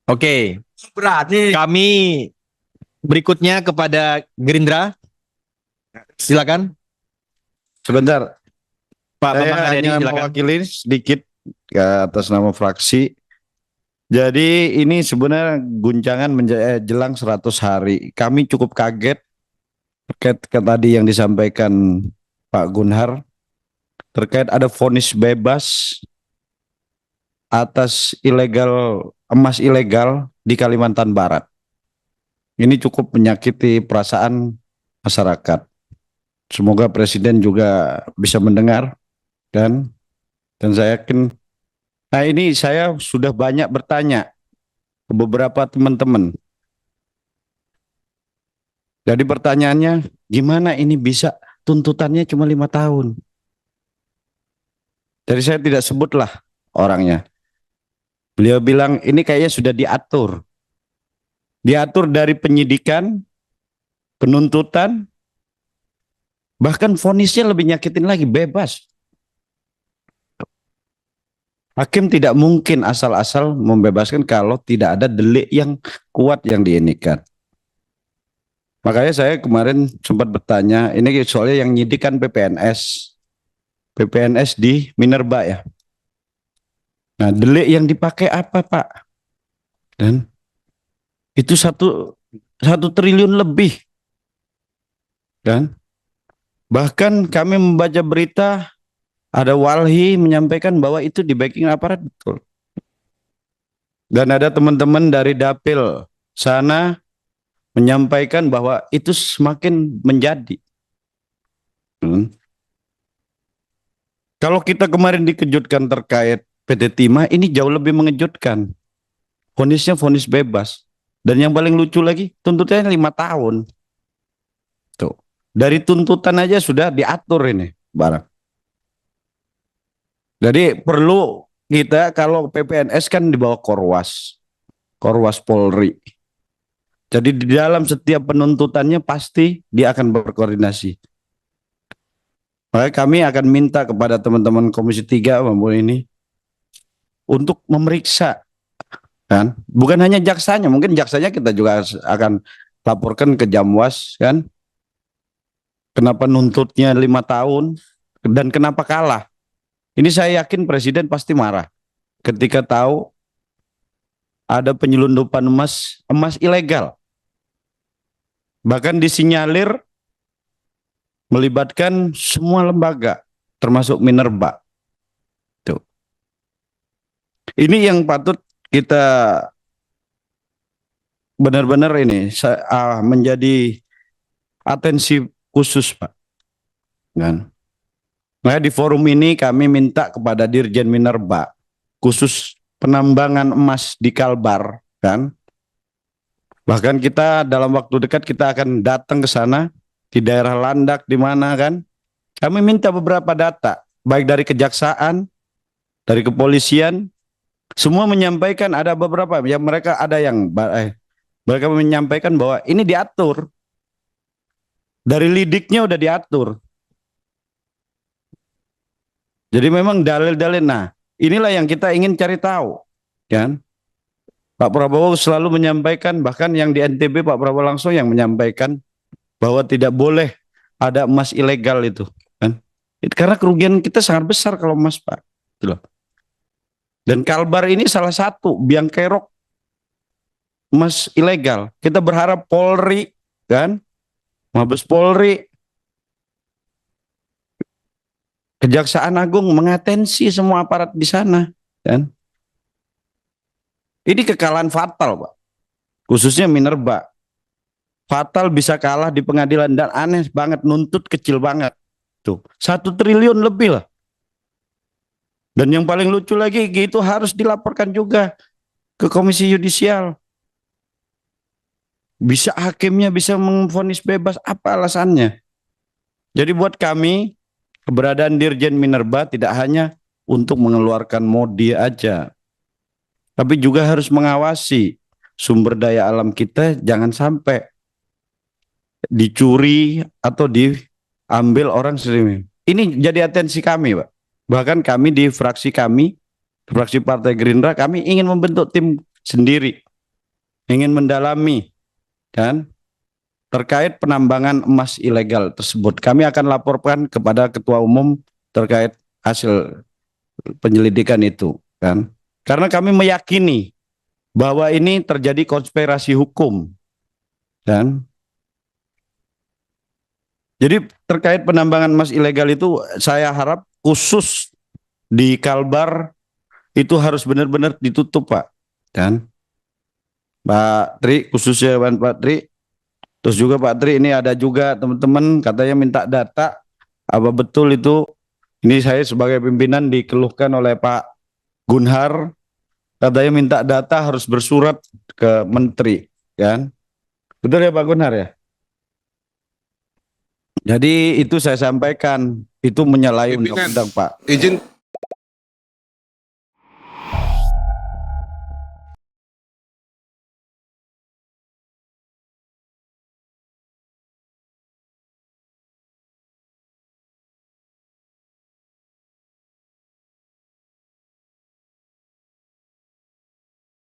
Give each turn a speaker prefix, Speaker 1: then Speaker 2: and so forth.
Speaker 1: Oke,
Speaker 2: Berat nih.
Speaker 1: kami berikutnya kepada Gerindra. Silakan,
Speaker 2: Sebentar,
Speaker 1: Pak Bambang
Speaker 2: saya
Speaker 1: Haryadi,
Speaker 2: hanya
Speaker 1: silakan.
Speaker 2: mewakili sedikit ke atas nama fraksi. Jadi ini sebenarnya guncangan jelang 100 hari. Kami cukup kaget terkait ke tadi yang disampaikan Pak Gunhar terkait ada vonis bebas atas emas ilegal di Kalimantan Barat. Ini cukup menyakiti perasaan masyarakat. Semoga Presiden juga bisa mendengar dan saya yakin. Nah, ini saya sudah banyak bertanya ke beberapa teman-teman. Jadi pertanyaannya, gimana ini bisa tuntutannya cuma 5 tahun? Jadi saya tidak sebutlah orangnya. Beliau bilang ini kayaknya sudah diatur. Diatur dari penyidikan, penuntutan, bahkan vonisnya lebih nyakitin lagi, bebas. Hakim tidak mungkin asal-asal membebaskan kalau tidak ada delik yang kuat yang diinikan. Makanya saya kemarin sempat bertanya, ini soalnya yang nyidik kan PPNS di Minerba ya. Nah, delik yang dipakai apa Pak? Dan itu satu triliun lebih, kan? Bahkan kami membaca berita ada Walhi menyampaikan bahwa itu di backing aparat betul. Dan ada teman-teman dari Dapil sana menyampaikan bahwa itu semakin menjadi. Hmm. Kalau kita kemarin dikejutkan terkait PT Timah, ini jauh lebih mengejutkan. Vonisnya vonis bebas. Dan yang paling lucu lagi, tuntutannya 5 tahun. Tuh. Dari tuntutan aja sudah diatur ini barang. Jadi perlu kita kalau PPNS kan di bawah Korwas, Korwas Polri. Jadi di dalam setiap penuntutannya pasti dia akan berkoordinasi. Maka kami akan minta kepada teman-teman Komisi 3 maupun ini untuk memeriksa, kan? Bukan hanya jaksanya, mungkin jaksanya kita juga akan laporkan ke Jamwas, kan? Kenapa nuntutnya 5 tahun dan kenapa kalah? Ini saya yakin Presiden pasti marah ketika tahu ada penyelundupan emas ilegal. Bahkan disinyalir melibatkan semua lembaga, termasuk Minerba. Tuh. Ini yang patut kita benar-benar ini menjadi atensi khusus, Pak. Kan? Nah, di forum ini kami minta kepada Dirjen Minerba, khusus penambangan emas di Kalbar, kan? Bahkan kita dalam waktu dekat kita akan datang ke sana di daerah Landak di mana kan. Kami minta beberapa data baik dari kejaksaan, dari kepolisian, semua menyampaikan ada beberapa yang mereka menyampaikan bahwa ini diatur. Dari lidiknya udah diatur. Jadi memang dalil-dalil. Nah, inilah yang kita ingin cari tahu, kan? Pak Prabowo selalu menyampaikan, bahkan yang di NTB Pak Prabowo langsung yang menyampaikan bahwa tidak boleh ada emas ilegal itu, kan? Karena kerugian kita sangat besar kalau emas, Pak. Gitu loh. Dan Kalbar ini salah satu biang kerok emas ilegal. Kita berharap Polri, kan, Mabes Polri, Kejaksaan Agung mengatensi semua aparat di sana, kan. Ini kekalahan fatal, Pak. Khususnya Minerba. Fatal bisa kalah di pengadilan dan aneh banget, nuntut kecil banget. Tuh, 1 triliun lebih lah. Dan yang paling lucu lagi, itu harus dilaporkan juga ke Komisi Yudisial. Bisa hakimnya bisa memvonis bebas, apa alasannya? Jadi buat kami, keberadaan Dirjen Minerba tidak hanya untuk mengeluarkan modi aja, tapi juga harus mengawasi sumber daya alam kita jangan sampai dicuri atau diambil orang sendiri. Ini jadi atensi kami, Pak. Bahkan kami di fraksi Partai Gerindra, kami ingin membentuk tim sendiri ingin mendalami kan terkait penambangan emas ilegal tersebut. Kami akan laporkan kepada Ketua Umum terkait hasil penyelidikan itu kan. Karena kami meyakini bahwa ini terjadi konspirasi hukum kan. Jadi terkait penambangan emas ilegal itu saya harap khusus di Kalbar itu harus benar-benar ditutup Pak. Dan Pak Tri khususnya Pak Tri. Terus juga Pak Tri ini ada juga teman-teman katanya minta data apa betul itu. Ini saya sebagai pimpinan dikeluhkan oleh Pak Gunhar katanya minta data harus bersurat ke menteri kan. Betul ya Pak Gunhar ya? Jadi itu saya sampaikan itu menyalahi
Speaker 3: Pimpinan,
Speaker 2: undang-undang Pak.
Speaker 3: izin